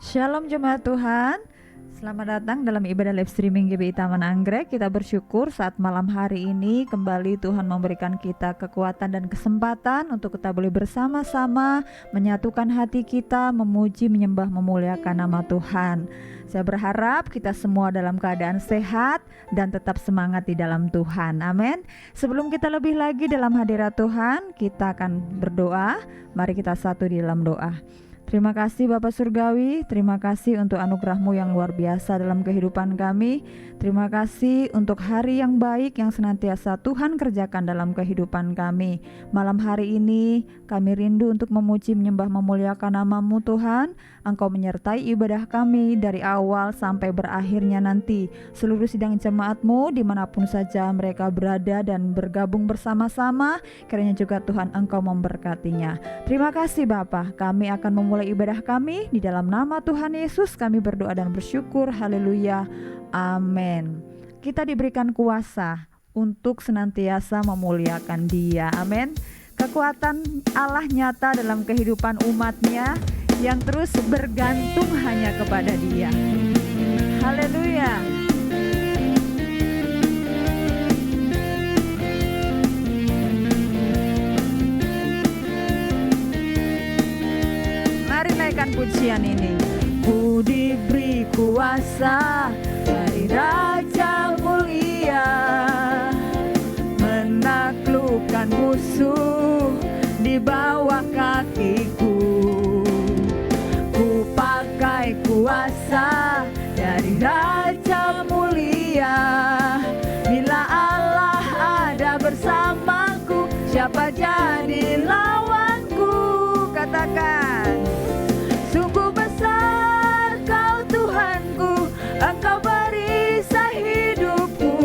Shalom jemaat Tuhan. Selamat datang dalam ibadah live streaming GBI Taman Anggrek. Kita bersyukur saat malam hari ini kembali Tuhan memberikan kita kekuatan dan kesempatan untuk kita boleh bersama-sama menyatukan hati kita, memuji, menyembah, memuliakan nama Tuhan. Saya berharap kita semua dalam keadaan sehat dan tetap semangat di dalam Tuhan. Amin. Sebelum kita lebih lagi dalam hadirat Tuhan, kita akan berdoa. Mari kita satu di dalam doa. Terima kasih Bapa Surgawi, terima kasih untuk anugerah-Mu yang luar biasa dalam kehidupan kami. Terima kasih untuk hari yang baik yang senantiasa Tuhan kerjakan dalam kehidupan kami. Malam hari ini kami rindu untuk memuji, menyembah, memuliakan nama-Mu Tuhan. Engkau menyertai ibadah kami dari awal sampai berakhirnya nanti. Seluruh sidang jemaat-Mu dimanapun saja mereka berada dan bergabung bersama-sama, kiranya juga Tuhan Engkau memberkatinya. Terima kasih Bapa, kami akan memulai ibadah kami di dalam nama Tuhan Yesus. Kami berdoa dan bersyukur. Haleluya. Amin. Kita diberikan kuasa untuk senantiasa memuliakan Dia. Amin. Kekuatan Allah nyata dalam kehidupan umatnya yang terus bergantung hanya kepada Dia. Haleluya. Mari naikkan pujian ini. Ku diberi kuasa dari Raja mulia, menaklukkan musuh di bawah kakiku. Ku pakai kuasa dari Raja mulia. Bila Allah ada bersamaku, siapa jadi lawanku? Katakan, sungguh besar Kau Tuhanku, Engkau perisai hidupku.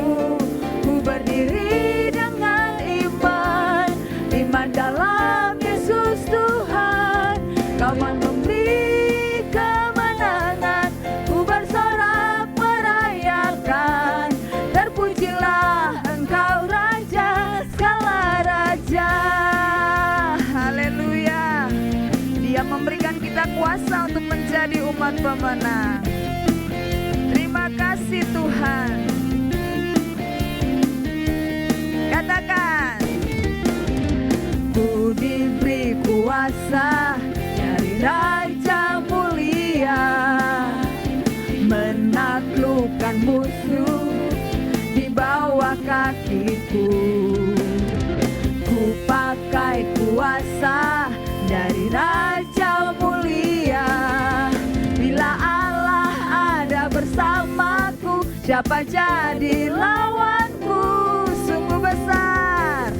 Ku berdiri dengan iman, iman dalam Yesus Tuhan. Kau memberi kemenangan, ku bersorak merayakan. Terpujilah Engkau Raja segala raja. Haleluya. Dia memberikan kita kuasa untuk menjadi umat pemenang. Terima kasih Tuhan. Katakan, ku diberi kuasa dari Raja mulia, menaklukkan musuh di bawah kakiku. Ku pakai kuasa dari Raja mulia. Bila Allah ada bersamaku, siapa jadi lawanku? Sungguh besar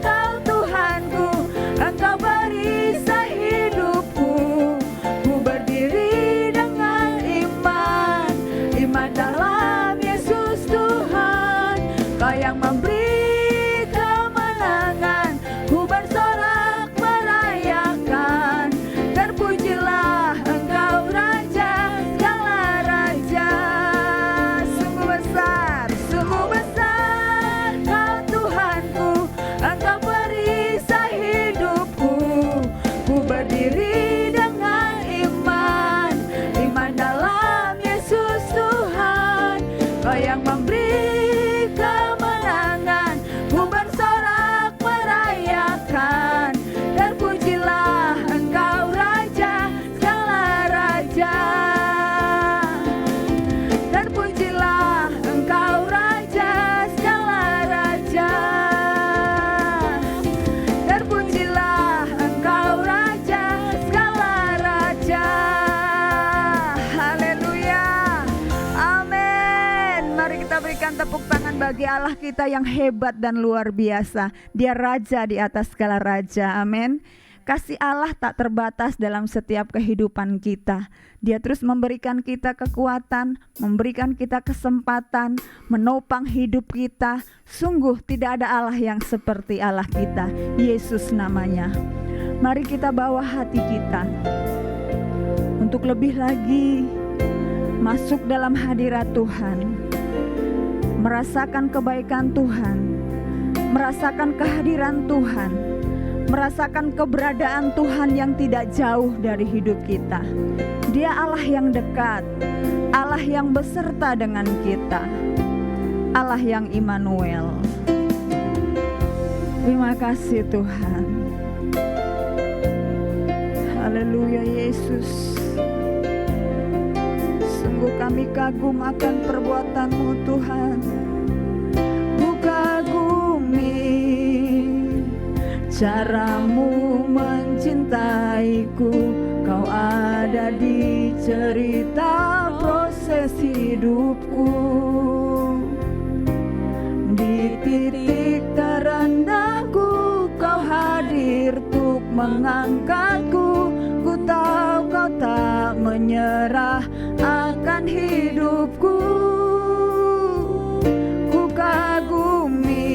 Kau Tuhanku, Engkau perisai hidupku. Ku berdiri dengan iman, iman dalam Yesus Tuhan. Kau yang memberi kemenangan, ku bersorak merayakan. Terpujilah Engkau Raja segala raja. Sungguh besar Kau Tuhanku, Engkau perisai hidupku. Ku berdiri dengan iman, iman dalam Yesus Tuhan. Kau yang memberi kemenangan, ku bersorak merayakan. Terpujilah Engkau Raja segala raja. Terpujilah Engkau Raja segala raja. Terpujilah Engkau Raja segala raja. Haleluya. Amin. Mari kita berikan tepuk tangan bagi Allah kita yang hebat dan luar biasa. Dia Raja di atas segala raja. Amin. Kasih Allah tak terbatas dalam setiap kehidupan kita. Dia terus memberikan kita kekuatan, memberikan kita kesempatan, menopang hidup kita. Sungguh tidak ada Allah yang seperti Allah kita, Yesus namanya. Mari kita bawa hati kita untuk lebih lagi masuk dalam hadirat Tuhan, merasakan kebaikan Tuhan, merasakan kehadiran Tuhan, merasakan keberadaan Tuhan yang tidak jauh dari hidup kita. Dia Allah yang dekat, Allah yang beserta dengan kita, Allah yang Immanuel. Terima kasih Tuhan. Haleluya Yesus. Sungguh kami kagum akan perbuatan-Mu Tuhan. Ku kagumi cara-Mu mencintaiku. Kau ada di cerita proses hidupku. Di titik terendahku Kau hadir untuk mengangkatku. Ku tahu Kau tak menyerah akan hidupku. Ku kagumi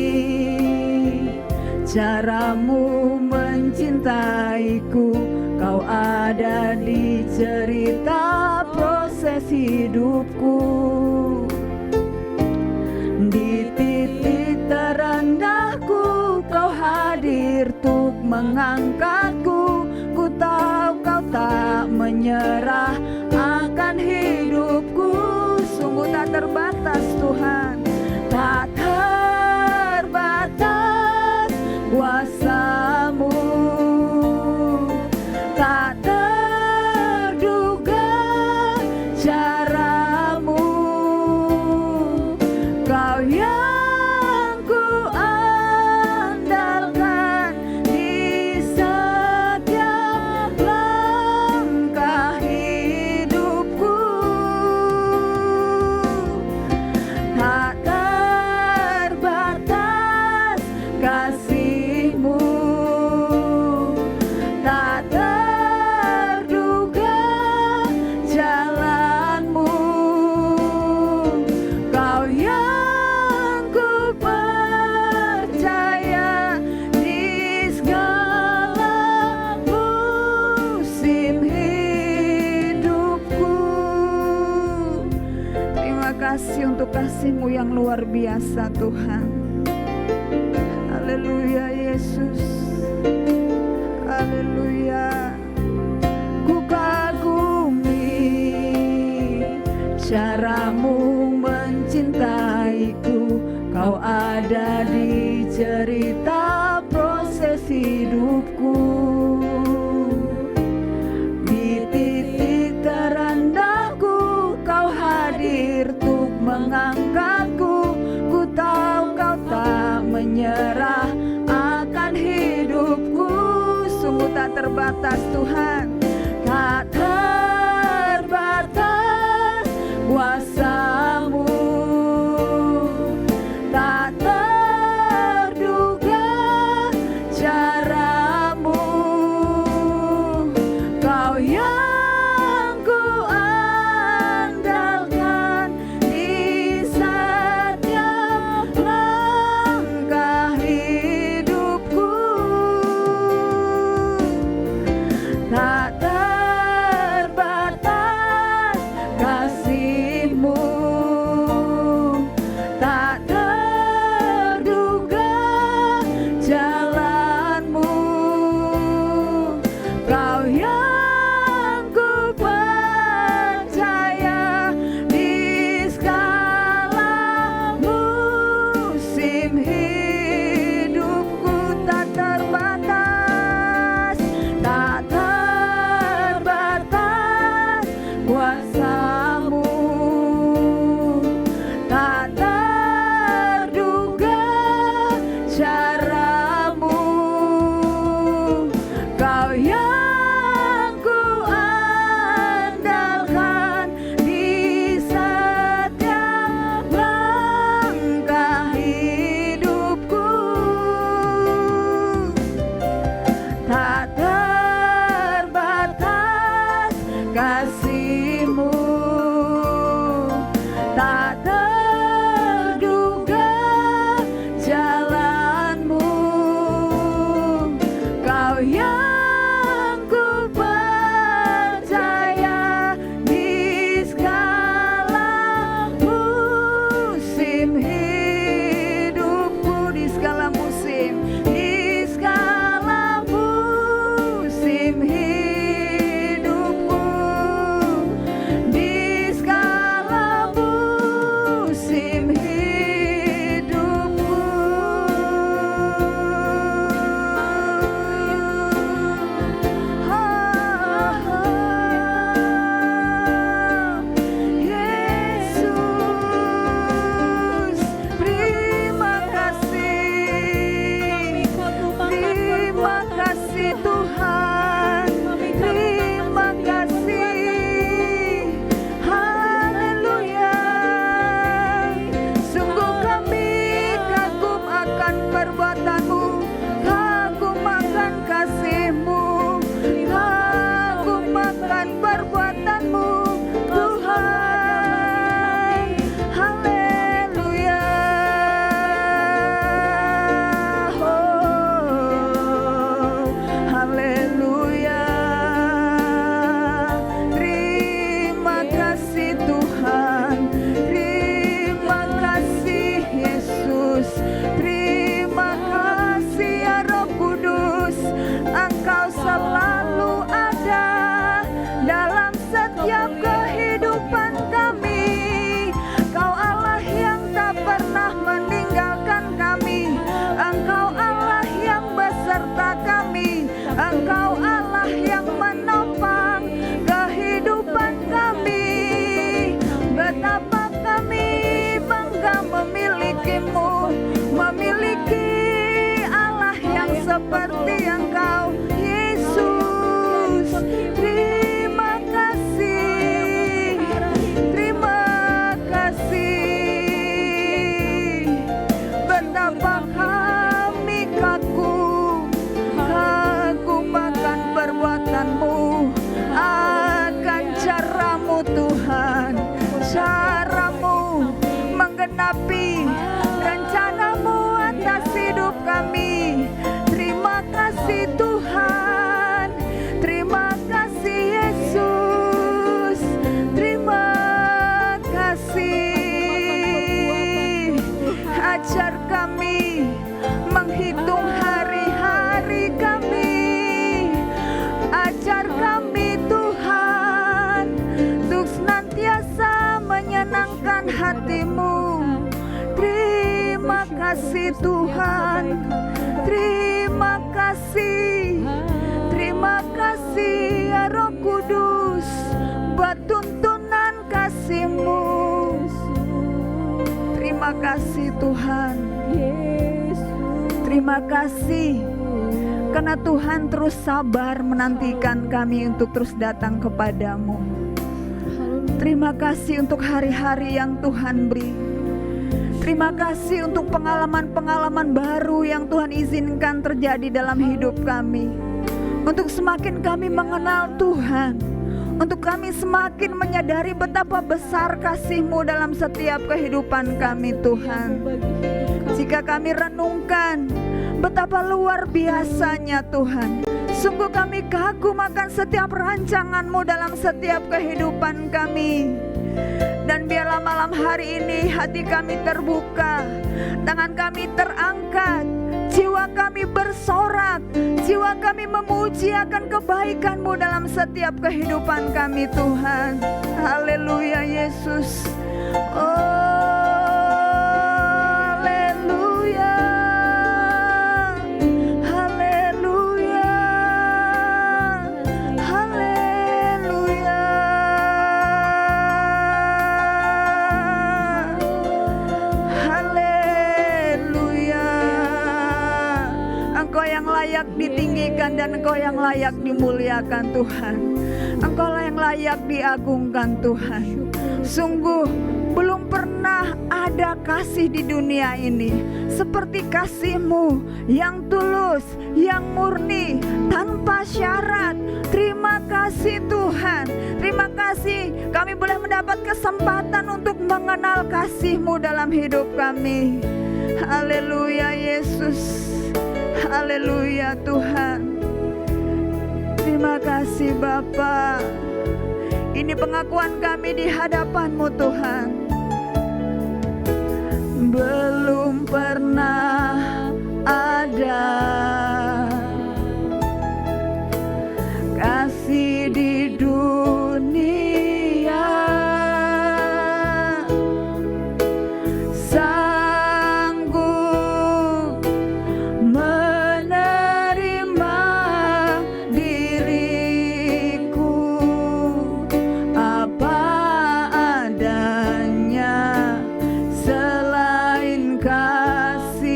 cara-Mu mencintaiku. Kau ada di cerita proses hidupku. Di titik terendahku Kau hadir untuk mengangkatku. Ku tahu Kau tak menyerah akan hidupku. Sungguh tak terbatas Tuhan, tak terbatas kuasa-Mu, tak terduga cara-Mu. Kau yang ku andalkan di setiap langkah hidupku. Tak terbatas kasih-Mu, tak terduga jalan-Mu. Kau yang ku percaya di segala musim hidupku. Terima kasih untuk kasih-Mu yang luar biasa Tuhan. Haleluya Yesus. Haleluya. Ku kagumi cara-Mu mencintaiku. Kau ada di cerita proses hidupku. Di titik terendahku Kau hadir untuk mengangkatku. Ku tahu Kau tak menyerah akan hidupku. Sungguh tak terbatas Tuhan, tak terbatas kuasa-Mu, tak terduga cara-Mu. Kau yang ku andalkan di setiap langkah hidupku. Tak terbatas kasih-Mu, tak terduga jalan-Mu. Kau yang ku percaya di segala musim hidupku. Tak terbatas, tak terbatas kuasa-Mu, tak terduga cara-Mu. Kau yang ku andalkan di setiap langkah hidupku. Ajar kami menghitung hari-hari kami. Ajar kami Tuhan untuk senantiasa menyenangkan hati-Mu. Terima kasih Tuhan. Terima kasih. Terima kasih ya Roh Kudus buat tuntunan kasih-Mu. Terima kasih Tuhan. Terima kasih karena Tuhan terus sabar menantikan kami untuk terus datang kepadamu. Terima kasih untuk hari-hari yang Tuhan beri. Terima kasih untuk pengalaman-pengalaman baru yang Tuhan izinkan terjadi dalam hidup kami. Untuk semakin kami mengenal Tuhan, untuk kami semakin menyadari betapa besar kasih-Mu dalam setiap kehidupan kami Tuhan. Jika kami renungkan betapa luar biasanya Tuhan, sungguh kami kagum akan setiap rancangan-Mu dalam setiap kehidupan kami. Dan biarlah malam hari ini hati kami terbuka, tangan kami terangkat, jiwa kami bersorak, jiwa kami memuji akan kebaikan-Mu dalam setiap kehidupan kami Tuhan. Haleluya Yesus. Oh haleluya. Haleluya. Haleluya. Haleluya. Engkau yang layak ditinggikan dan Engkau yang layak dimuliakan Tuhan. Engkaulah yang layak diagungkan Tuhan. Sungguh belum pernah ada kasih di dunia ini seperti kasih-Mu yang tulus, yang murni, tanpa syarat. Terima kasih Tuhan. Terima kasih kami boleh mendapat kesempatan untuk mengenal kasih-Mu dalam hidup kami. Haleluya Yesus. Haleluya Tuhan. Terima kasih Bapa. Ini pengakuan kami di hadapan-Mu Tuhan. Belum pernah ada kasih di dunia sanggup menerima diriku apa adanya selain kasih.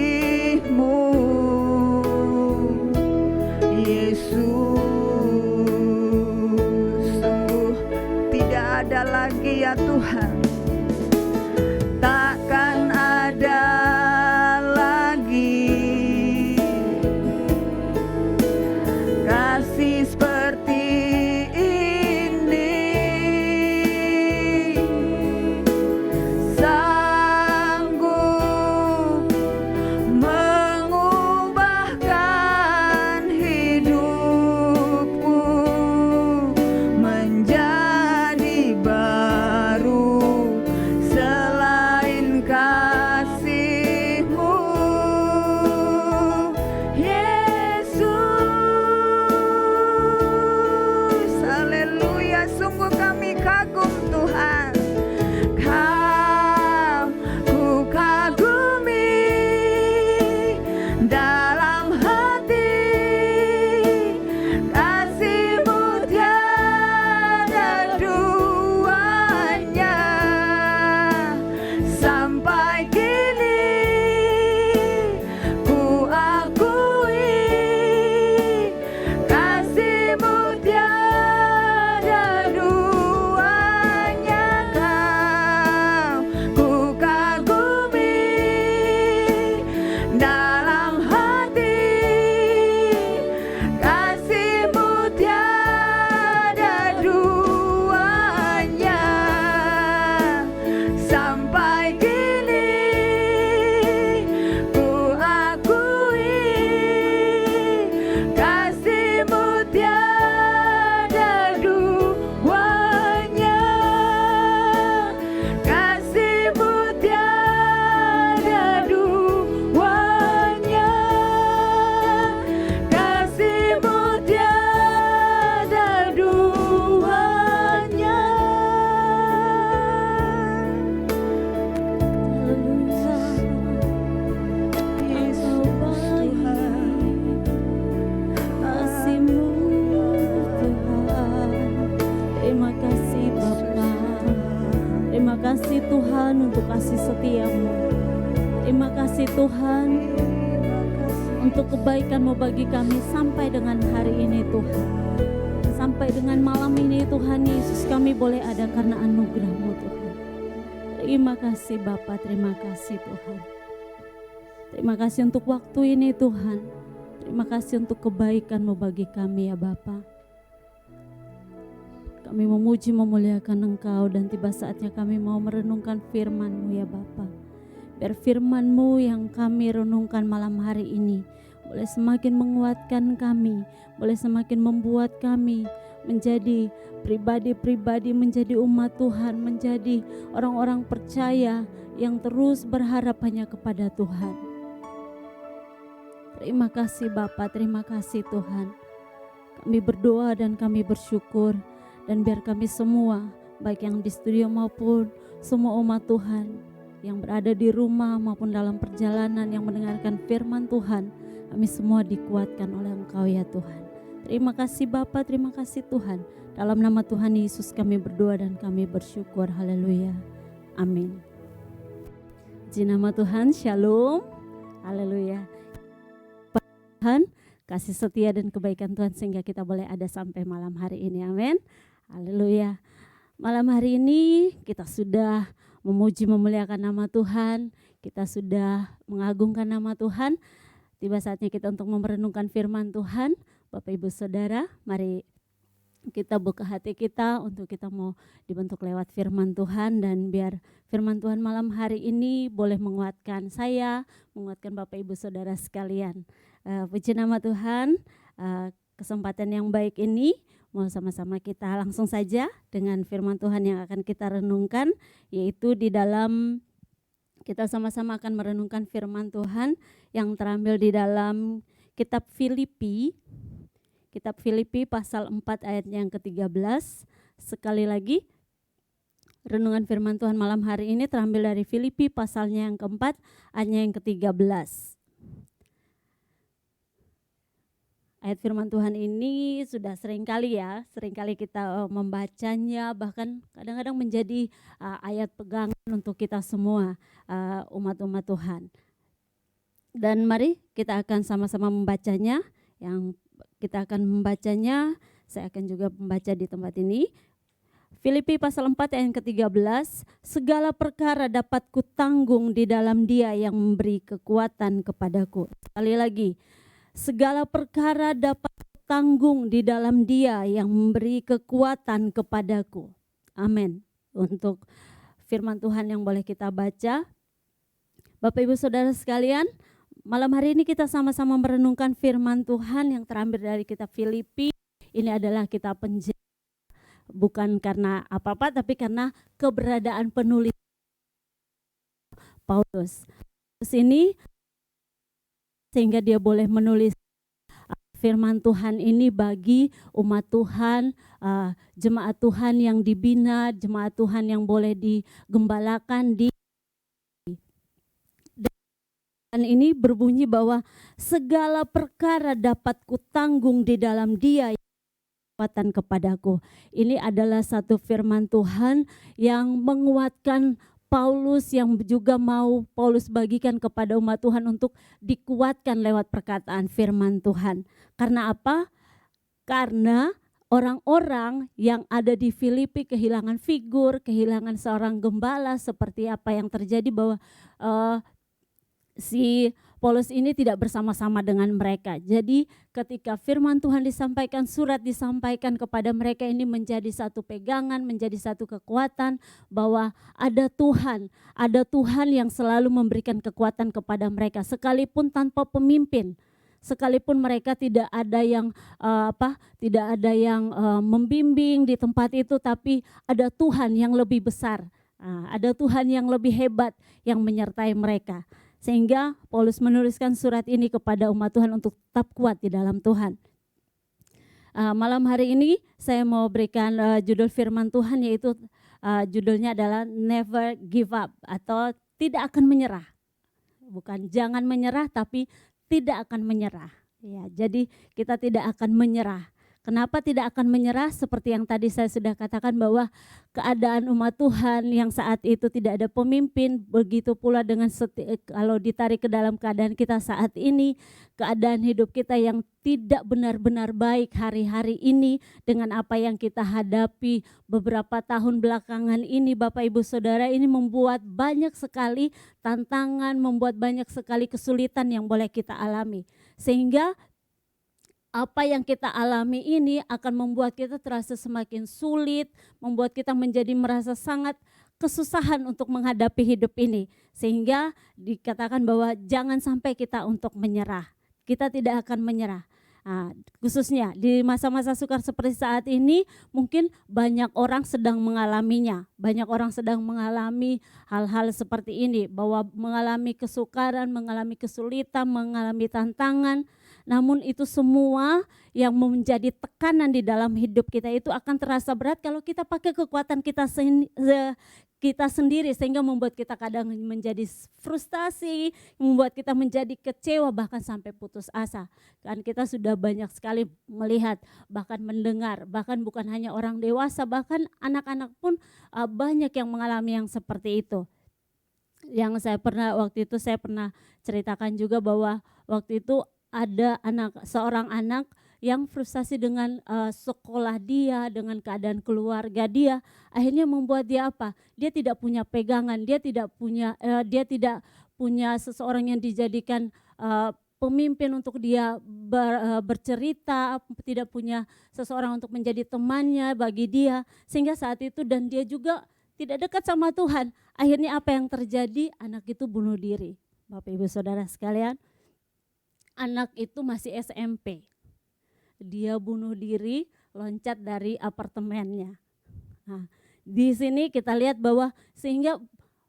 Tuhan, untuk kebaikan-Mu bagi kami sampai dengan hari ini Tuhan. Sampai dengan malam ini Tuhan Yesus, kami boleh ada karena anugerah-Mu Tuhan. Terima kasih Bapa, terima kasih Tuhan. Terima kasih untuk waktu ini Tuhan. Terima kasih untuk kebaikan-Mu bagi kami ya Bapa. Kami memuji memuliakan Engkau dan tiba saatnya kami mau merenungkan firman-Mu ya Bapa. Biar firman-Mu yang kami renungkan malam hari ini boleh semakin menguatkan kami, boleh semakin membuat kami menjadi pribadi-pribadi, menjadi umat Tuhan, menjadi orang-orang percaya yang terus berharap hanya kepada Tuhan. Terima kasih Bapa, terima kasih Tuhan. Kami berdoa dan kami bersyukur. Dan biar kami semua, baik yang di studio maupun semua umat Tuhan yang berada di rumah maupun dalam perjalanan yang mendengarkan firman Tuhan, kami semua dikuatkan oleh Engkau ya Tuhan. Terima kasih Bapa, terima kasih Tuhan. Dalam nama Tuhan Yesus kami berdoa dan kami bersyukur. Haleluya. Amin. Puji nama Tuhan, shalom. Haleluya. Tuhan, kasih setia dan kebaikan Tuhan sehingga kita boleh ada sampai malam hari ini. Amin. Haleluya. Malam hari ini kita sudah memuji memuliakan nama Tuhan, kita sudah mengagungkan nama Tuhan. Tiba saatnya kita untuk merenungkan firman Tuhan. Bapak Ibu Saudara, mari kita buka hati kita untuk kita mau dibentuk lewat firman Tuhan, dan biar firman Tuhan malam hari ini boleh menguatkan saya, menguatkan Bapak Ibu Saudara sekalian. Puji nama Tuhan. Kesempatan yang baik ini mau sama-sama kita langsung saja dengan firman Tuhan yang akan kita renungkan, yaitu di dalam kita sama-sama akan merenungkan firman Tuhan yang terambil di dalam kitab Filipi pasal 4 ayat yang ke-13. Sekali lagi renungan firman Tuhan malam hari ini terambil dari Filipi pasalnya yang keempat ayatnya yang ke-13. Ayat firman Tuhan ini sudah seringkali kita membacanya, bahkan kadang-kadang menjadi ayat pegangan untuk kita semua umat-umat Tuhan. Dan mari kita akan sama-sama membacanya. Yang kita akan membacanya, saya akan juga membaca di tempat ini. Filipi pasal 4 ayat ke-13, segala perkara dapat kutanggung di dalam Dia yang memberi kekuatan kepadaku. Sekali lagi, segala perkara dapat tanggung di dalam Dia yang memberi kekuatan kepadaku. Amin. Untuk firman Tuhan yang boleh kita baca. Bapak Ibu Saudara sekalian, malam hari ini kita sama-sama merenungkan firman Tuhan yang terambil dari kitab Filipi. Ini adalah kitab penjara, bukan karena apa-apa tapi karena keberadaan penulis Paulus. Ini sehingga dia boleh menulis firman Tuhan ini bagi umat Tuhan, jemaat Tuhan yang dibina, jemaat Tuhan yang boleh digembalakan di. Dan ini berbunyi bahwa segala perkara dapat kutanggung di dalam Dia yang kekuatan kepadaku. Ini adalah satu firman Tuhan yang menguatkan Paulus, yang juga mau Paulus bagikan kepada umat Tuhan untuk dikuatkan lewat perkataan firman Tuhan. Karena apa? Karena orang-orang yang ada di Filipi kehilangan figur, kehilangan seorang gembala, seperti apa yang terjadi bahwa si Paulus ini tidak bersama-sama dengan mereka. Jadi ketika firman Tuhan disampaikan, surat disampaikan kepada mereka, ini menjadi satu pegangan, menjadi satu kekuatan bahwa ada Tuhan yang selalu memberikan kekuatan kepada mereka sekalipun tanpa pemimpin. Sekalipun mereka tidak ada yang membimbing di tempat itu, tapi ada Tuhan yang lebih besar, ada Tuhan yang lebih hebat yang menyertai mereka. Sehingga Paulus menuliskan surat ini kepada umat Tuhan untuk tetap kuat di dalam Tuhan. Malam hari ini saya mau berikan judul firman Tuhan, yaitu judulnya adalah Never Give Up, atau tidak akan menyerah. Bukan jangan menyerah, tapi tidak akan menyerah. Ya, jadi kita tidak akan menyerah Kenapa tidak akan menyerah? Seperti yang tadi saya sudah katakan bahwa keadaan umat Tuhan yang saat itu tidak ada pemimpin, begitu pula dengan kalau ditarik ke dalam keadaan kita saat ini, keadaan hidup kita yang tidak benar-benar baik hari-hari ini dengan apa yang kita hadapi beberapa tahun belakangan ini, Bapak Ibu Saudara, ini membuat banyak sekali tantangan, membuat banyak sekali kesulitan yang boleh kita alami. Sehingga apa yang kita alami ini akan membuat kita terasa semakin sulit, membuat kita menjadi merasa sangat kesusahan untuk menghadapi hidup ini. Sehingga dikatakan bahwa jangan sampai kita untuk menyerah. Kita tidak akan menyerah. Nah, khususnya di masa-masa sukar seperti saat ini, mungkin banyak orang sedang mengalaminya. Banyak orang sedang mengalami hal-hal seperti ini, bahwa mengalami kesukaran, mengalami kesulitan, mengalami tantangan. Namun itu semua yang menjadi tekanan di dalam hidup kita itu akan terasa berat kalau kita pakai kekuatan kita sendiri, sehingga membuat kita kadang menjadi frustasi, membuat kita menjadi kecewa, bahkan sampai putus asa. Kan kita sudah banyak sekali melihat, bahkan mendengar, bahkan bukan hanya orang dewasa, bahkan anak-anak pun banyak yang mengalami yang seperti itu. Yang waktu itu saya pernah ceritakan juga bahwa waktu itu ada seorang anak yang frustasi dengan sekolah dia, dengan keadaan keluarga dia, akhirnya membuat dia apa? Dia tidak punya pegangan, dia tidak punya seseorang yang dijadikan pemimpin untuk dia bercerita, tidak punya seseorang untuk menjadi temannya bagi dia, sehingga saat itu dan dia juga tidak dekat sama Tuhan. Akhirnya apa yang terjadi? Anak itu bunuh diri. Bapak Ibu Saudara sekalian, anak itu masih SMP. Dia bunuh diri, loncat dari apartemennya. Nah, di sini kita lihat bahwa sehingga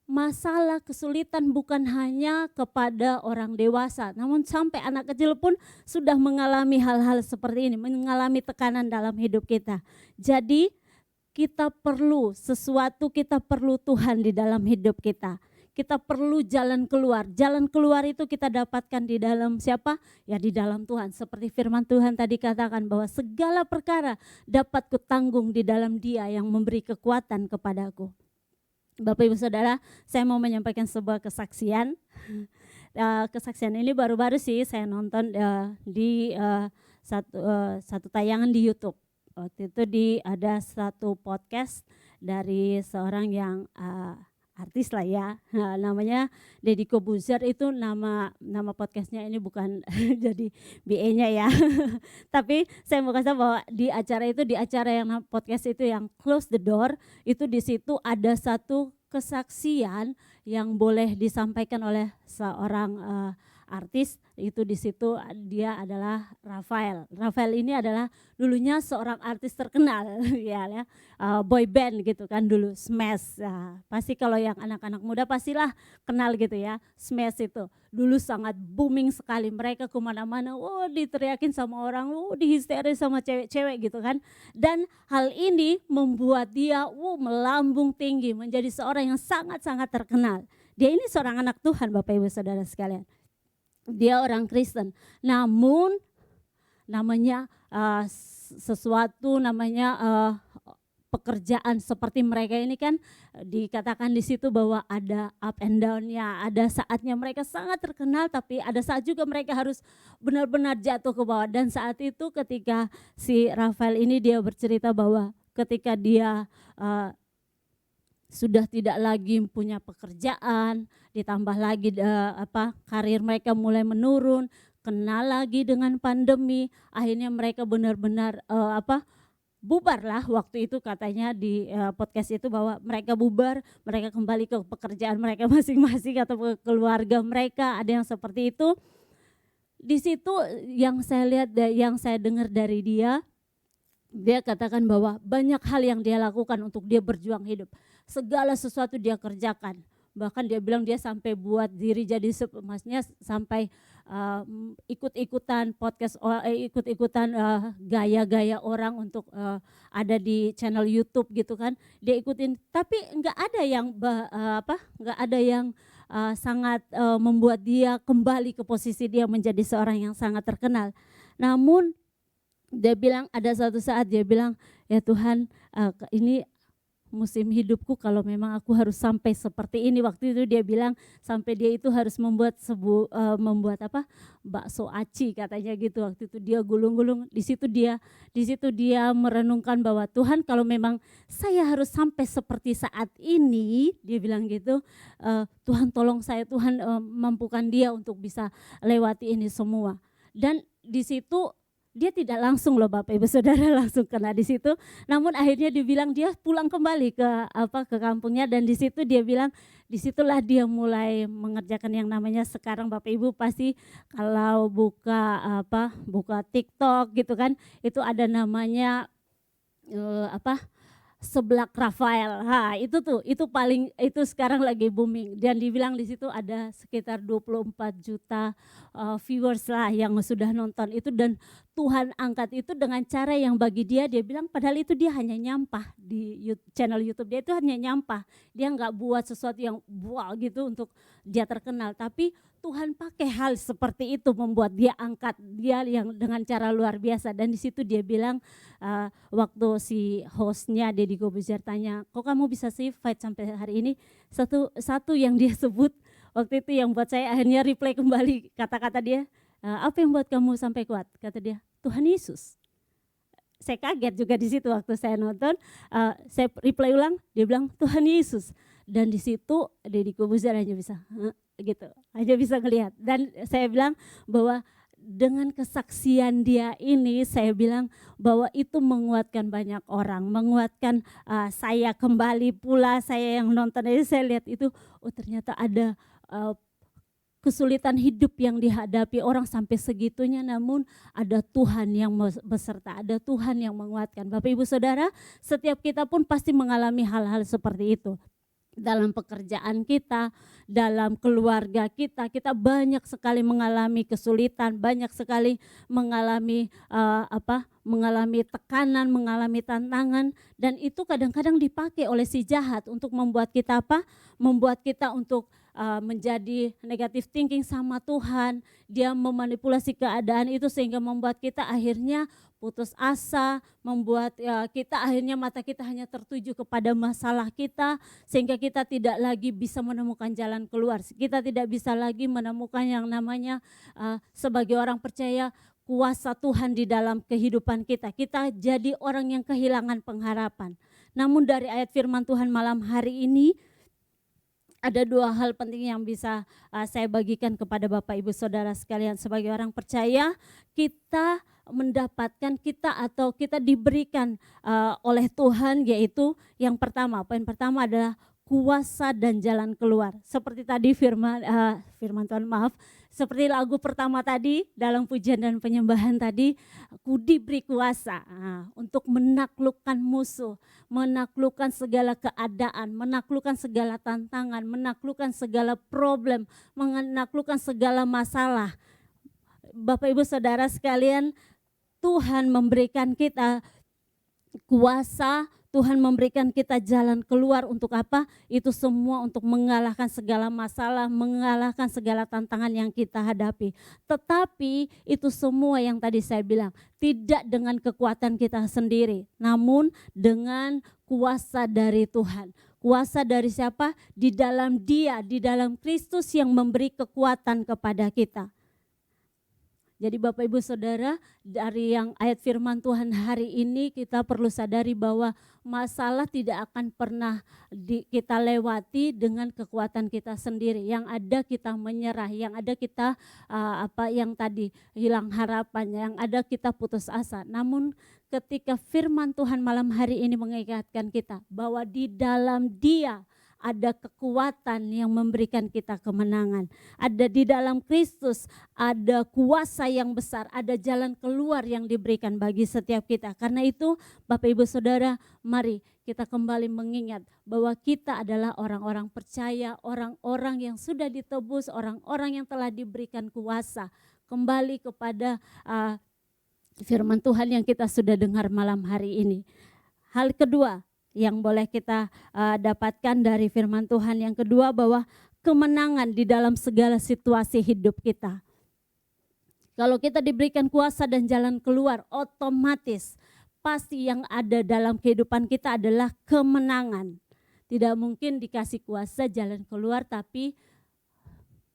masalah kesulitan bukan hanya kepada orang dewasa, namun sampai anak kecil pun sudah mengalami hal-hal seperti ini, mengalami tekanan dalam hidup kita. Jadi kita perlu sesuatu, kita perlu Tuhan di dalam hidup kita. Kita perlu jalan keluar. Jalan keluar itu kita dapatkan di dalam siapa? Ya di dalam Tuhan. Seperti firman Tuhan tadi katakan bahwa segala perkara dapat kutanggung di dalam Dia yang memberi kekuatan kepadaku. Bapak Ibu Saudara, saya mau menyampaikan sebuah kesaksian. Kesaksian ini baru-baru sih saya nonton di satu tayangan di YouTube. Waktu itu ada satu podcast dari seorang yang artis lah ya, namanya Deddy Kobuzer. Itu nama podcastnya ini bukan jadi BA-nya ya. Tapi saya mau kasih bahwa di acara yang podcast itu yang Close the Door, itu di situ ada satu kesaksian yang boleh disampaikan oleh seorang artis. Itu di situ dia adalah Rafael. Rafael ini adalah dulunya seorang artis terkenal ya, boy band gitu kan dulu, Smash. Nah, pasti kalau yang anak-anak muda pastilah kenal gitu ya, Smash itu. Dulu sangat booming sekali, mereka kemana-mana, diteriakin sama orang, dihisteris sama cewek-cewek gitu kan. Dan hal ini membuat dia melambung tinggi, menjadi seorang yang sangat-sangat terkenal. Dia ini seorang anak Tuhan, Bapak Ibu Saudara sekalian. Dia orang Kristen, namun namanya pekerjaan seperti mereka ini kan dikatakan di situ bahwa ada up and down-nya, ada saatnya mereka sangat terkenal, tapi ada saat juga mereka harus benar-benar jatuh ke bawah. Dan saat itu ketika si Rafael ini dia bercerita bahwa ketika dia sudah tidak lagi punya pekerjaan, ditambah lagi karir mereka mulai menurun, kena lagi dengan pandemi, akhirnya mereka benar-benar bubar lah waktu itu katanya di podcast itu, bahwa mereka bubar, mereka kembali ke pekerjaan mereka masing-masing atau ke keluarga mereka, ada yang seperti itu. Di situ yang saya lihat, yang saya dengar dari dia katakan bahwa banyak hal yang dia lakukan untuk dia berjuang hidup. Segala sesuatu dia kerjakan. Bahkan dia bilang dia sampai buat diri jadi maksudnya sampai ikut-ikutan podcast, ikut-ikutan gaya-gaya orang untuk ada di channel YouTube gitu kan. Dia ikutin, tapi enggak ada yang enggak ada yang sangat membuat dia kembali ke posisi dia menjadi seorang yang sangat terkenal. Namun Dia bilang ada suatu saat dia bilang, "Ya Tuhan, ini musim hidupku kalau memang aku harus sampai seperti ini." Waktu itu dia bilang sampai dia itu harus membuat apa, bakso aci katanya gitu. Waktu itu dia gulung-gulung, di situ dia merenungkan bahwa Tuhan kalau memang saya harus sampai seperti saat ini, dia bilang gitu, Tuhan tolong saya, Tuhan mampukan dia untuk bisa lewati ini semua. Dan di situ dia tidak langsung loh Bapak Ibu Saudara langsung kena di situ, namun akhirnya dibilang dia pulang kembali ke kampungnya, dan di situ dia bilang disitulah dia mulai mengerjakan yang namanya sekarang Bapak Ibu pasti kalau buka TikTok gitu kan, itu ada namanya seblak Rafael. Itu sekarang lagi booming, dan dibilang di situ ada sekitar 24 juta viewers lah yang sudah nonton itu, dan Tuhan angkat itu dengan cara yang bagi dia bilang padahal itu dia hanya nyampah di channel YouTube dia, itu hanya nyampah. Dia nggak buat sesuatu yang wow gitu untuk dia terkenal, tapi Tuhan pakai hal seperti itu membuat dia angkat dia yang dengan cara luar biasa. Dan di situ dia bilang, waktu si hostnya Deddy Corbuzier tanya, kok kamu bisa sih fight sampai hari ini? Satu yang dia sebut waktu itu yang buat saya akhirnya replay kembali kata-kata dia, apa yang buat kamu sampai kuat? Kata dia, Tuhan Yesus. Saya kaget juga di situ waktu saya nonton, saya replay ulang, dia bilang Tuhan Yesus. Dan di situ Deddy Corbuzier hanya bisa gitu, hanya bisa ngelihat. Dan saya bilang bahwa dengan kesaksian dia ini, saya bilang bahwa itu menguatkan banyak orang, menguatkan saya kembali pula, saya yang nonton itu saya lihat itu, oh ternyata ada kesulitan hidup yang dihadapi orang sampai segitunya, namun ada Tuhan yang beserta, ada Tuhan yang menguatkan. Bapak Ibu Saudara, setiap kita pun pasti mengalami hal-hal seperti itu. Dalam pekerjaan kita, dalam keluarga kita banyak sekali mengalami kesulitan, banyak sekali mengalami mengalami tekanan, mengalami tantangan, dan itu kadang-kadang dipakai oleh si jahat untuk membuat kita membuat kita untuk menjadi negative thinking sama Tuhan. Dia memanipulasi keadaan itu sehingga membuat kita akhirnya putus asa, membuat kita akhirnya mata kita hanya tertuju kepada masalah kita, sehingga kita tidak lagi bisa menemukan jalan keluar. Kita tidak bisa lagi menemukan yang namanya sebagai orang percaya kuasa Tuhan di dalam kehidupan kita. Kita jadi orang yang kehilangan pengharapan. Namun dari ayat firman Tuhan malam hari ini, ada dua hal penting yang bisa saya bagikan kepada Bapak Ibu Saudara sekalian. Sebagai orang percaya, kita diberikan oleh Tuhan, yaitu yang pertama, poin pertama adalah kuasa dan jalan keluar. Seperti tadi firman Tuhan, seperti lagu pertama tadi dalam pujian dan penyembahan tadi, ku diberi kuasa untuk menaklukkan musuh, menaklukkan segala keadaan, menaklukkan segala tantangan, menaklukkan segala problem, menaklukkan segala masalah. Bapak Ibu Saudara sekalian, Tuhan memberikan kita kuasa, Tuhan memberikan kita jalan keluar untuk apa? Itu semua untuk mengalahkan segala masalah, mengalahkan segala tantangan yang kita hadapi. Tetapi itu semua yang tadi saya bilang, tidak dengan kekuatan kita sendiri, namun dengan kuasa dari Tuhan. Kuasa dari siapa? Di dalam Dia, di dalam Kristus yang memberi kekuatan kepada kita. Jadi Bapak Ibu Saudara, dari yang ayat firman Tuhan hari ini kita perlu sadari bahwa masalah tidak akan pernah kita lewati dengan kekuatan kita sendiri. Yang ada kita menyerah, yang ada kita yang tadi hilang harapan, yang ada kita putus asa. Namun ketika firman Tuhan malam hari ini mengingatkan kita bahwa di dalam Dia ada kekuatan yang memberikan kita kemenangan. Ada di dalam Kristus, ada kuasa yang besar, ada jalan keluar yang diberikan bagi setiap kita. Karena itu Bapak Ibu Saudara, mari kita kembali mengingat bahwa kita adalah orang-orang percaya, orang-orang yang sudah ditebus, orang-orang yang telah diberikan kuasa. Kembali kepada firman Tuhan yang kita sudah dengar malam hari ini. Hal kedua yang boleh kita dapatkan dari firman Tuhan yang kedua, bahwa kemenangan di dalam segala situasi hidup kita. Kalau kita diberikan kuasa dan jalan keluar, otomatis pasti yang ada dalam kehidupan kita adalah kemenangan. Tidak mungkin dikasih kuasa jalan keluar tapi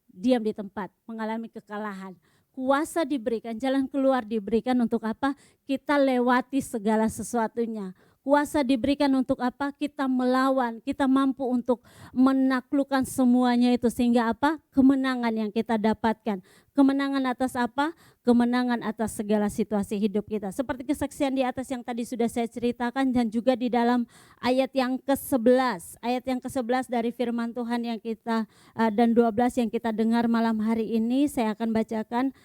diam di tempat, mengalami kekalahan. Kuasa diberikan, jalan keluar diberikan untuk apa? Kita lewati segala sesuatunya. Kuasa diberikan untuk apa? Kita melawan, kita mampu untuk menaklukkan semuanya itu. Sehingga apa? Kemenangan yang kita dapatkan. Kemenangan atas apa? Kemenangan atas segala situasi hidup kita. Seperti kesaksian di atas yang tadi sudah saya ceritakan, dan juga di dalam ayat yang ke-11. Ayat yang ke-11 dari firman Tuhan yang kita dan 12 yang kita dengar malam hari ini, saya akan bacakan.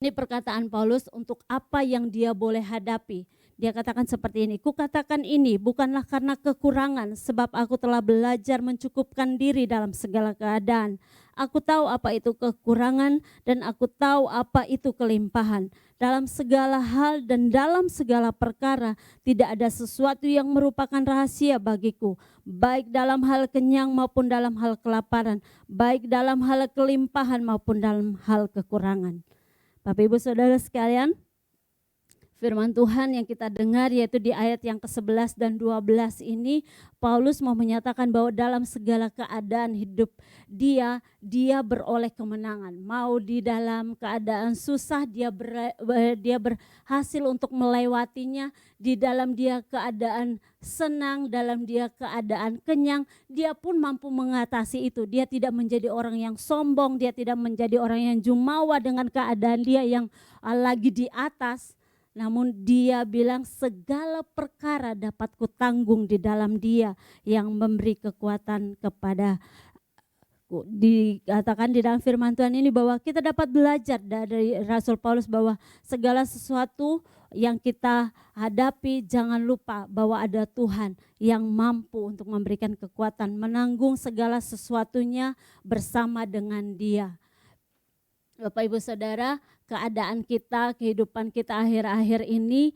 Ini perkataan Paulus untuk apa yang dia boleh hadapi. Dia katakan seperti ini, kukatakan ini bukanlah karena kekurangan, sebab aku telah belajar mencukupkan diri dalam segala keadaan. Aku tahu apa itu kekurangan dan aku tahu apa itu kelimpahan. Dalam segala hal dan dalam segala perkara tidak ada sesuatu yang merupakan rahasia bagiku. Baik dalam hal kenyang maupun dalam hal kelaparan. Baik dalam hal kelimpahan maupun dalam hal kekurangan. Bapak Ibu Saudara sekalian, firman Tuhan yang kita dengar yaitu di ayat yang ke-11 dan 12 ini, Paulus mau menyatakan bahwa dalam segala keadaan hidup dia beroleh kemenangan. Mau di dalam keadaan susah dia berhasil untuk melewatinya, di dalam dia keadaan senang, dalam dia keadaan kenyang, dia pun mampu mengatasi itu. Dia tidak menjadi orang yang sombong, dia tidak menjadi orang yang jumawa dengan keadaan dia yang lagi di atas. Namun dia bilang segala perkara dapat kutanggung di dalam dia yang memberi kekuatan kepada. Dikatakan di dalam firman Tuhan ini bahwa kita dapat belajar dari Rasul Paulus bahwa segala sesuatu yang kita hadapi jangan lupa bahwa ada Tuhan yang mampu untuk memberikan kekuatan menanggung segala sesuatunya bersama dengan Dia. Bapak Ibu Saudara, keadaan kita, kehidupan kita akhir-akhir ini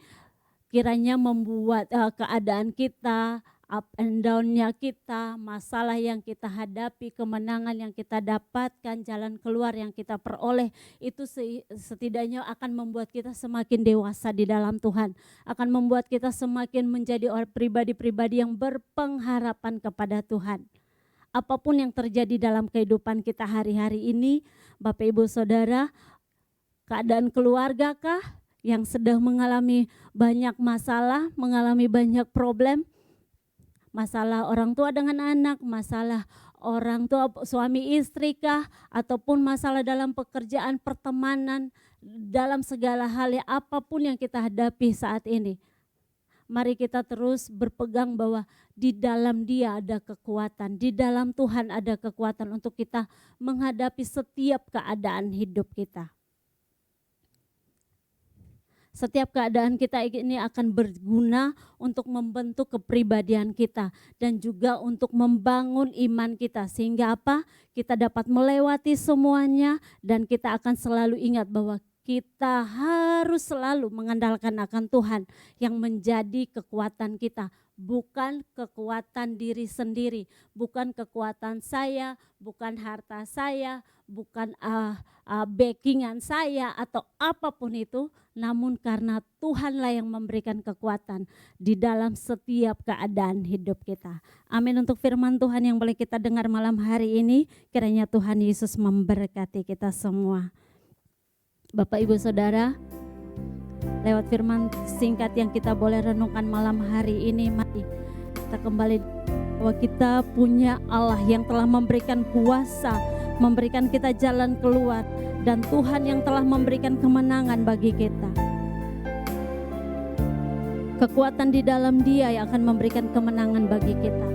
kiranya membuat keadaan kita, up and down-nya kita, masalah yang kita hadapi, kemenangan yang kita dapatkan, jalan keluar yang kita peroleh, itu setidaknya akan membuat kita semakin dewasa di dalam Tuhan, akan membuat kita semakin menjadi orang pribadi-pribadi yang berpengharapan kepada Tuhan. Apapun yang terjadi dalam kehidupan kita hari-hari ini, Bapak Ibu Saudara, keadaan keluarga kah yang sedang mengalami banyak masalah, mengalami banyak problem, masalah orang tua dengan anak, masalah orang tua suami istri kah, ataupun masalah dalam pekerjaan, pertemanan, dalam segala hal ya, apapun yang kita hadapi saat ini. Mari kita terus berpegang bahwa di dalam Dia ada kekuatan, di dalam Tuhan ada kekuatan untuk kita menghadapi setiap keadaan hidup kita. Setiap keadaan kita ini akan berguna untuk membentuk kepribadian kita dan juga untuk membangun iman kita, sehingga apa? Kita dapat melewati semuanya dan kita akan selalu ingat bahwa kita harus selalu mengandalkan akan Tuhan yang menjadi kekuatan kita, bukan kekuatan diri sendiri, bukan kekuatan saya, bukan harta saya, bukan backingan saya atau apapun itu, namun karena Tuhanlah yang memberikan kekuatan di dalam setiap keadaan hidup kita. Amin. Untuk firman Tuhan yang boleh kita dengar malam hari ini, kiranya Tuhan Yesus memberkati kita semua. Bapak Ibu Saudara, lewat firman singkat yang kita boleh renungkan malam hari ini, mari kita kembali bahwa kita punya Allah yang telah memberikan kuasa, memberikan kita jalan keluar, dan Tuhan yang telah memberikan kemenangan bagi kita. Kekuatan di dalam Dia yang akan memberikan kemenangan bagi kita.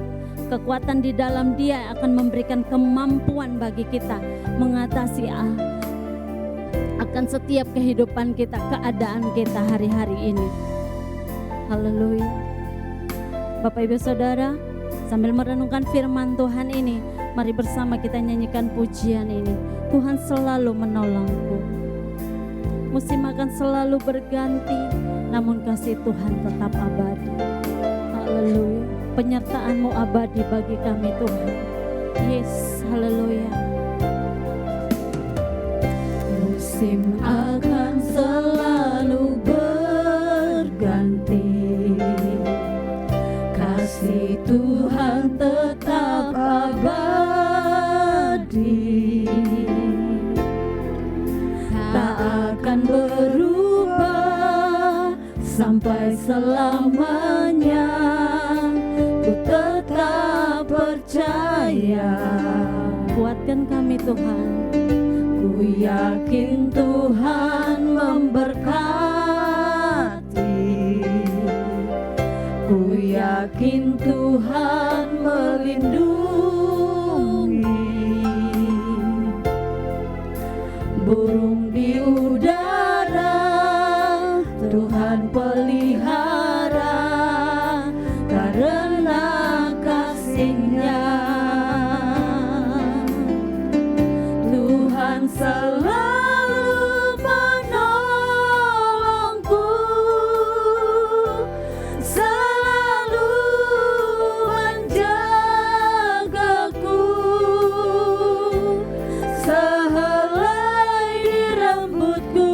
Kekuatan di dalam Dia yang akan memberikan kemampuan bagi kita mengatasi akan setiap kehidupan kita, keadaan kita hari-hari ini. Haleluya. Bapak Ibu Saudara, sambil merenungkan firman Tuhan ini, mari bersama kita nyanyikan pujian ini. Tuhan selalu menolongku. Musim akan selalu berganti, namun kasih Tuhan tetap abadi. Haleluya. Penyertaan-Mu abadi bagi kami Tuhan. Yes, haleluya. Musim akan selalu berganti, kasih Tuhan tetap abadi, tak akan berubah sampai selamanya. Ku tetap percaya. Kuatkan kami Tuhan. Ku yakin Tuhan memberkati, ku yakin Tuhan melindungi. Burung di udara Tuhan pelihara karena kasih-Nya. Tuhan selalu menolongku, selalu menjagaku. Sehelai di rambutku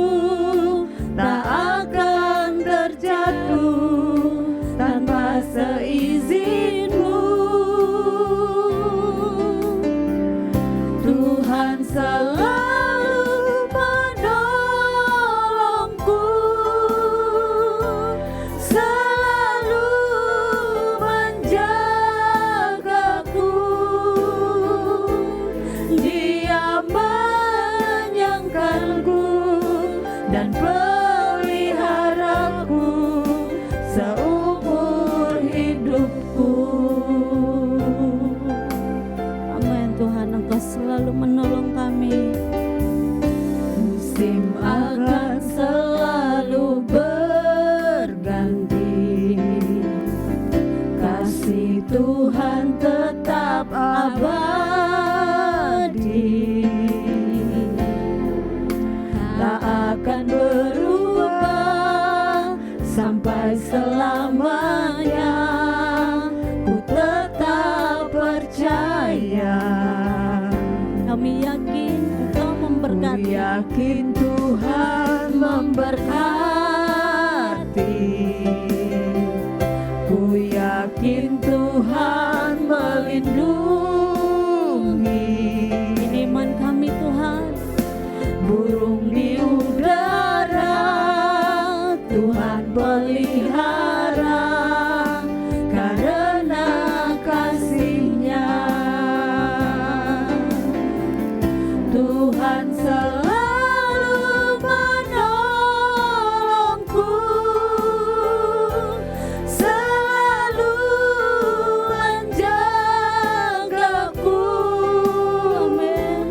tak akan terjatuh tanpa seizin-Mu. Tuhan selalu menolongku, selalu menjagaku. Dia menyangkalku dan peliharaku seumur hidupku. Amin. Tuhan, Engkau selalu menolong kami. Musim akan selalu berganti, kasih Tuhan tetap abadi, tak akan berubah sampai selamanya. Ku tetap percaya. Kami yakin Engkau memberkati. Ku yakin Tuhan memberkati, ku yakin Tuhan melindungi. Ini iman kami Tuhan. Burung di udara Tuhan pelihara karena kasih-Nya. Tuhan selalu menolongku, selalu menjagaku. Amin.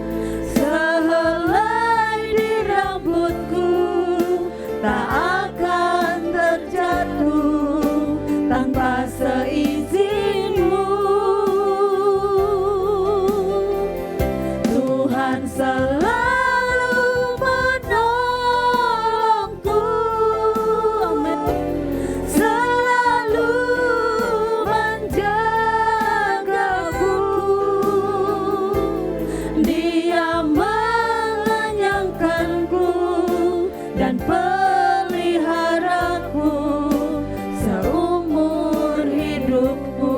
Sehelai di rambutku tak akan terjatuh tanpa seizin-Mu. Tuhan selalu menolongku, amin, selalu menjagaku. Dia mengenyangkanku dan peliharaku seumur hidupku.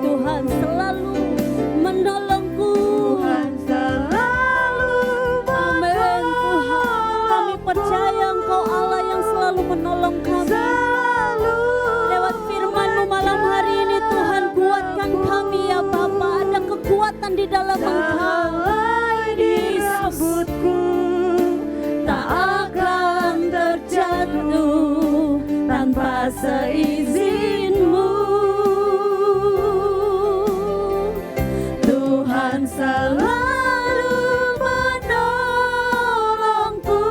Tuhan selalu menolongku. Tuhan selalu menolong. Tuhan, kami percaya Engkau Allah yang selalu menolong kami. Lewat firman-Mu malam hari ini Tuhan, kuatkan kami ya Bapa. Ada kekuatan di dalam Engkau. Yesus, tak akan terjatuh tanpa seizin-Mu. Tuhan selalu menolongku,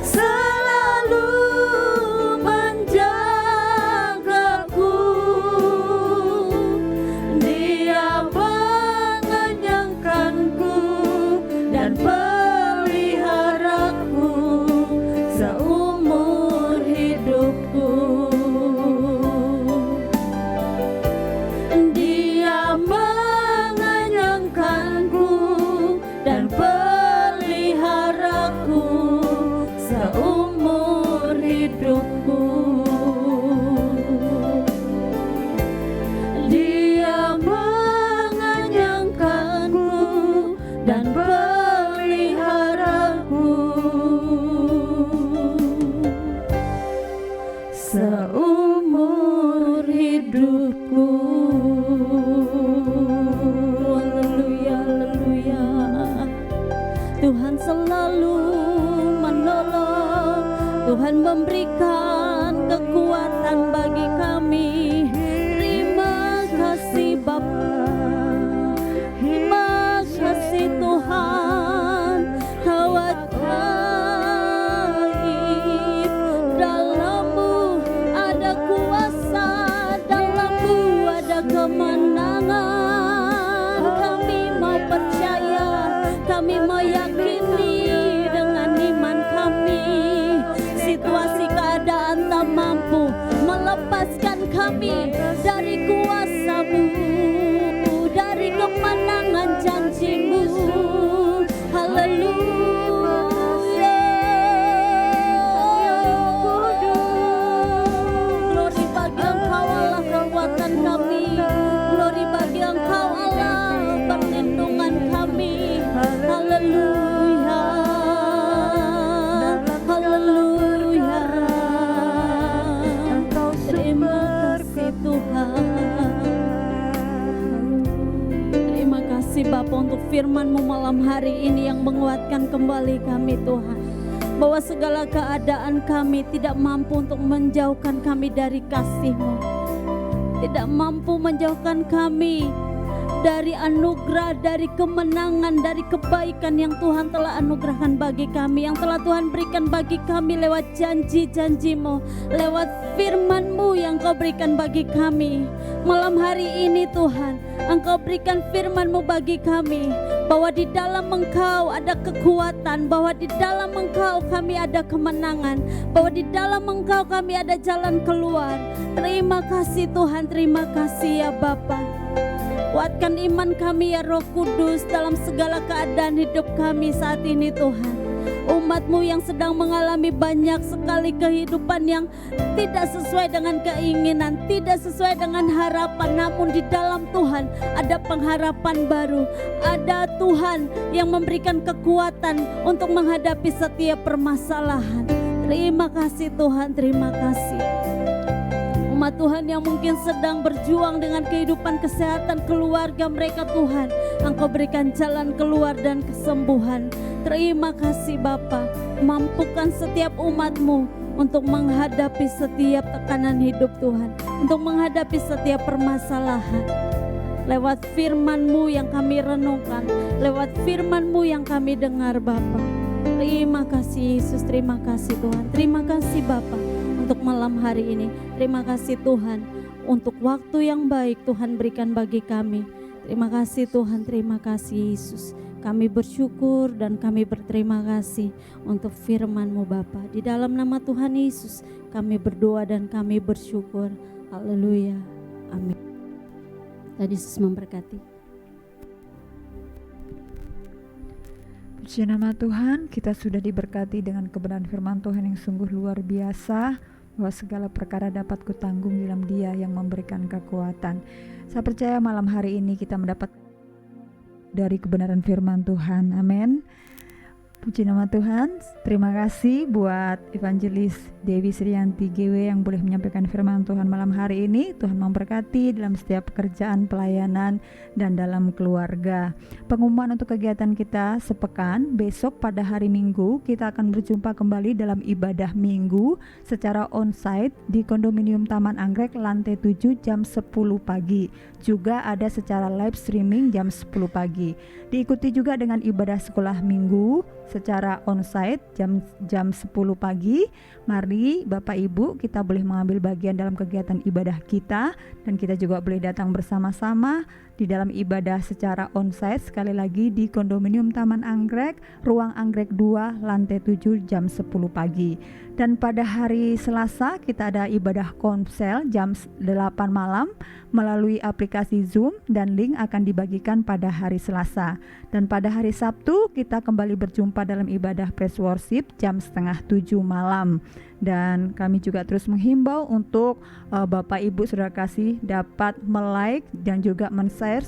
selalu menjagaku. Dia mengenyangkanku dan peliharaku seumur hidup. aku seumur hidupku. Dia menganyangkanku dan peliharaku seumur hidupku. Haleluya, haleluya. Tuhan selalu menolong, Tuhan memberikan kekuatan bagi kami. Terima kasih Bapa, terima kasih Tuhan. Kau ajaib, dalam-Mu ada kuasa, dalam-Mu ada kemenangan. Kami mau percaya, kami mau yakini dengan iman kami. Situasi keadaan tak mampu melepaskan kami dari kuasa-Mu, dari kemenangan janji-Mu. Haleluya. Glory bagi Engkau Allah kekuatan kami, glory bagi Engkau Allah perlindungan kami. Haleluya, haleluya. Terima kasih Tuhan. Terima kasih Bapa untuk firman-Mu malam hari ini yang menguatkan kembali kami Tuhan, bahwa segala keadaan kami tidak mampu untuk menjauhkan kami dari kasih-Mu, tidak mampu menjauhkan kami dari anugerah, dari kemenangan, dari kebaikan yang Tuhan telah anugerahkan bagi kami, yang telah Tuhan berikan bagi kami lewat janji-janji-Mu, lewat firman-Mu yang Kau berikan bagi kami. Malam hari ini Tuhan, Engkau berikan firman-Mu bagi kami, bahwa di dalam Engkau ada kekuatan, bahwa di dalam Engkau kami ada kemenangan, bahwa di dalam Engkau kami ada jalan keluar. Terima kasih Tuhan, terima kasih ya Bapa. Kuatkan iman kami ya Roh Kudus dalam segala keadaan hidup kami saat ini Tuhan. Umat-Mu yang sedang mengalami banyak sekali kehidupan yang tidak sesuai dengan keinginan, tidak sesuai dengan harapan, namun di dalam Tuhan ada pengharapan baru. Ada Tuhan yang memberikan kekuatan untuk menghadapi setiap permasalahan. Terima kasih Tuhan, terima kasih. Umat Tuhan yang mungkin sedang berjuang dengan kehidupan kesehatan keluarga mereka Tuhan, Engkau berikan jalan keluar dan kesembuhan. Terima kasih Bapa, mampukan setiap umat-Mu untuk menghadapi setiap tekanan hidup Tuhan, untuk menghadapi setiap permasalahan. Lewat firman-Mu yang kami renungkan, lewat firman-Mu yang kami dengar Bapa. Terima kasih Yesus, terima kasih Tuhan, terima kasih Bapa untuk malam hari ini. Terima kasih Tuhan untuk waktu yang baik Tuhan berikan bagi kami. Terima kasih Tuhan, terima kasih Yesus. Kami bersyukur dan kami berterima kasih untuk firman-Mu Bapa. Di dalam nama Tuhan Yesus kami berdoa dan kami bersyukur. Haleluya, amin. Tuhan Yesus memberkati. Puji nama Tuhan, kita sudah diberkati dengan kebenaran firman Tuhan yang sungguh luar biasa, bahwa segala perkara dapat kutanggung dalam Dia yang memberikan kekuatan. Saya percaya malam hari ini kita mendapat dari kebenaran firman Tuhan. Amin. Puji nama Tuhan. Terima kasih buat Evangelis Dewi Srianti GW yang boleh menyampaikan firman Tuhan malam hari ini. Tuhan memberkati dalam setiap pekerjaan, pelayanan, dan dalam keluarga. Pengumuman untuk kegiatan kita sepekan, besok pada hari Minggu kita akan berjumpa kembali dalam ibadah Minggu secara onsite di Kondominium Taman Anggrek lantai 7 jam 10 pagi. Juga ada secara live streaming jam 10 pagi. Diikuti juga dengan ibadah sekolah Minggu secara onsite jam 10 pagi. Mari Bapak Ibu kita boleh mengambil bagian dalam kegiatan ibadah kita, dan kita juga boleh datang bersama-sama di dalam ibadah secara onsite, sekali lagi di kondominium Taman Anggrek, ruang Anggrek 2, lantai 7 jam 10 pagi. Dan pada hari Selasa kita ada ibadah konsel jam 8 malam melalui aplikasi Zoom, dan link akan dibagikan pada hari Selasa. Dan pada hari Sabtu kita kembali berjumpa dalam ibadah praise worship jam 6:30 malam. Dan kami juga terus menghimbau untuk Bapak Ibu Saudara kasih dapat like dan juga men-share,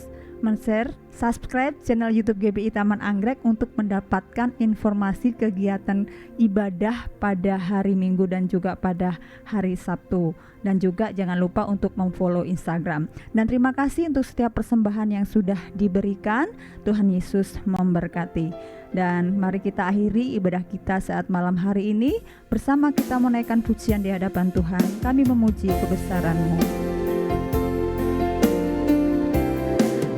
subscribe channel YouTube GBI Taman Anggrek untuk mendapatkan informasi kegiatan ibadah pada hari Minggu dan juga pada hari Sabtu. Dan juga jangan lupa untuk memfollow Instagram. Dan terima kasih untuk setiap persembahan yang sudah diberikan. Tuhan Yesus memberkati. Dan mari kita akhiri ibadah kita saat malam hari ini bersama kita menaikkan pujian di hadapan Tuhan. Kami memuji kebesaran-Mu.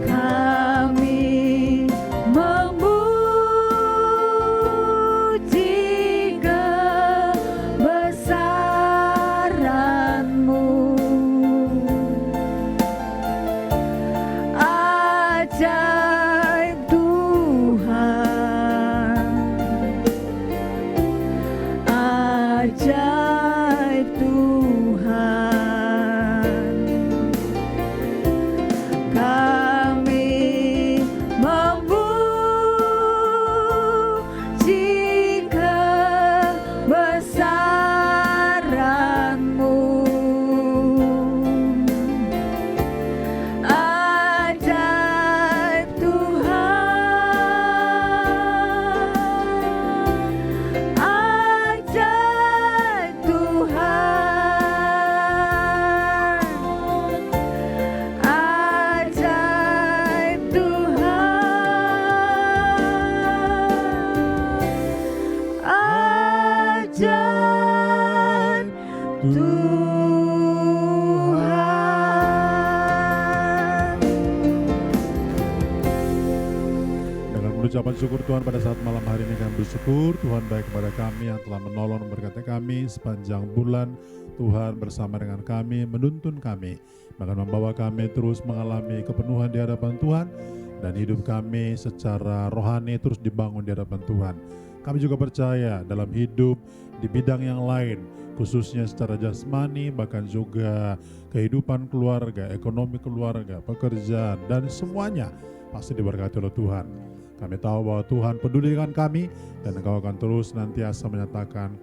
Kami memuji kebesaran-Mu, ajaib Tuhan, ajaib Tuhan. Kami memuji kebesaran-Mu, ajaib Tuhan, ajaib Tuhan, ajaib Tuhan, ajaib Tuhan. Dengan mengucapkan syukur Tuhan pada saat malam hari ini kami bersyukur Tuhan baik kepada kami yang telah menolong dan memberkati kami sepanjang bulan. Tuhan bersama dengan kami, menuntun kami, bahkan membawa kami terus mengalami kepenuhan di hadapan Tuhan, dan hidup kami secara rohani terus dibangun di hadapan Tuhan. Kami juga percaya dalam hidup di bidang yang lain, khususnya secara jasmani, bahkan juga kehidupan keluarga, ekonomi keluarga, pekerjaan, dan semuanya pasti diberkati oleh Tuhan. Kami tahu bahwa Tuhan peduli dengan kami, dan Engkau akan terus nantiasa menyatakan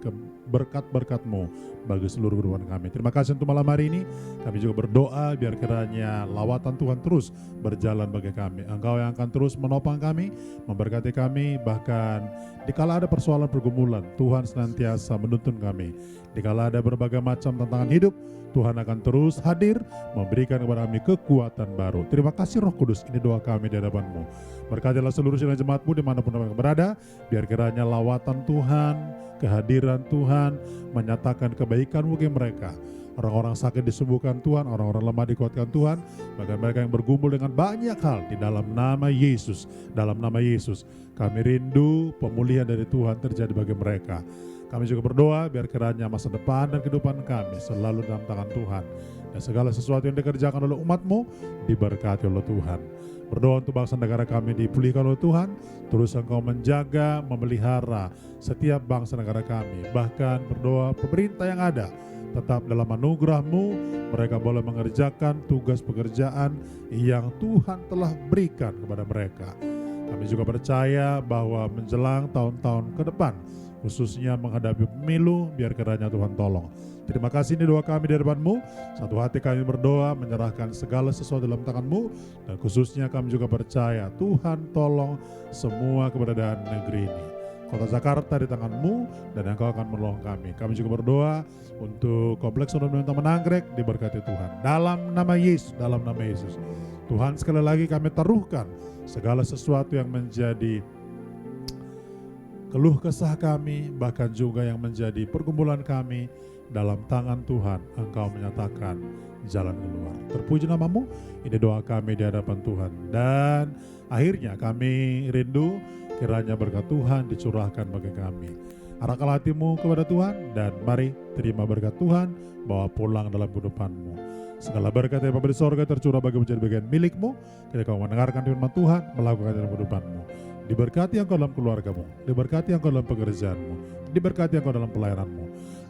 berkat-berkat-Mu bagi seluruh kehidupan kami. Terima kasih untuk malam hari ini. Kami juga berdoa biar kiranya lawatan Tuhan terus berjalan bagi kami. Engkau yang akan terus menopang kami, memberkati kami, bahkan dikala ada persoalan pergumulan, Tuhan senantiasa menuntun kami. Dikala ada berbagai macam tantangan hidup, Tuhan akan terus hadir, memberikan kepada kami kekuatan baru. Terima kasih Roh Kudus, ini doa kami di hadapan-Mu. Berkatilah seluruh sidang jemaat-Mu dimanapun mereka berada, biar kiranya lawatan Tuhan, kehadiran Tuhan, menyatakan kebaikan bagi mereka. Orang-orang sakit disembuhkan Tuhan, orang-orang lemah dikuatkan Tuhan, bahkan mereka yang bergumul dengan banyak hal di dalam nama Yesus. Dalam nama Yesus, kami rindu pemulihan dari Tuhan terjadi bagi mereka. Kami juga berdoa biar kiranya masa depan dan kehidupan kami selalu dalam tangan Tuhan, dan segala sesuatu yang dikerjakan oleh umat-Mu diberkati oleh Tuhan. Berdoa untuk bangsa negara kami dipulihkan oleh Tuhan. Terus Engkau menjaga, memelihara setiap bangsa negara kami. Bahkan berdoa pemerintah yang ada tetap dalam anugerah-Mu, mereka boleh mengerjakan tugas pekerjaan yang Tuhan telah berikan kepada mereka. Kami juga percaya bahwa menjelang tahun-tahun ke depan, khususnya menghadapi pemilu, biar kiranya Tuhan tolong. Terima kasih, ini doa kami di hadapan-Mu. Satu hati kami berdoa menyerahkan segala sesuatu dalam tangan-Mu, dan khususnya kami juga percaya Tuhan tolong semua keberadaan negeri ini. Kota Jakarta di tangan-Mu, dan Engkau akan menolong kami. Kami juga berdoa untuk Kompleks Kondominium Taman Anggrek diberkati Tuhan. Dalam nama Yesus, dalam nama Yesus. Tuhan, sekali lagi kami taruhkan segala sesuatu yang menjadi keluh kesah kami, bahkan juga yang menjadi pergumulan kami, dalam tangan Tuhan. Engkau menyatakan jalan keluar. Terpuji nama-Mu, ini doa kami di hadapan Tuhan. Dan akhirnya kami rindu kiranya berkat Tuhan dicurahkan bagi kami. Arahkanlah hatimu kepada Tuhan, dan mari terima berkat Tuhan, bawa pulang dalam kehidupan-Mu. Segala berkat dari Bapa di sorga tercurah bagi menjadi bagian milikmu ketika kau mendengarkan firman Tuhan, melakukan dalam kehidupanmu. Diberkati engkau dalam keluargamu, diberkati engkau dalam pekerjaanmu, diberkati engkau dalam pelayananmu.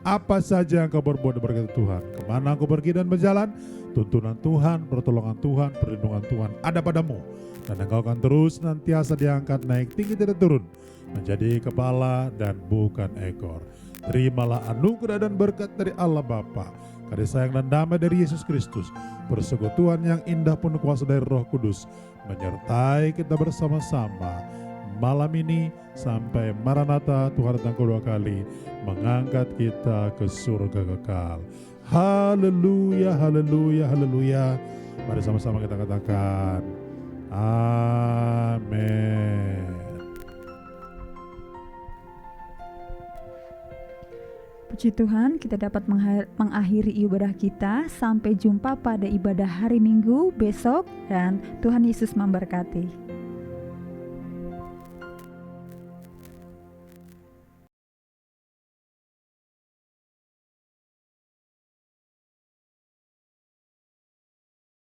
Apa saja yang kau berbuat diberkati Tuhan. Kemana engkau pergi dan berjalan, tuntunan Tuhan, pertolongan Tuhan, perlindungan Tuhan ada padamu. Dan engkau akan terus nantiasa diangkat naik tinggi tidak turun, menjadi kepala dan bukan ekor. Terimalah anugerah dan berkat dari Allah Bapa, kasih sayang dan damai dari Yesus Kristus, persekutuan yang indah penuh kuasa dari Roh Kudus, menyertai kita bersama-sama malam ini sampai Maranatha, Tuhan datang kedua kali, mengangkat kita ke surga kekal. Haleluya, haleluya, haleluya. Mari sama-sama kita katakan amin. Puji Tuhan, kita dapat mengakhiri ibadah kita. Sampai jumpa pada ibadah hari Minggu besok, dan Tuhan Yesus memberkati.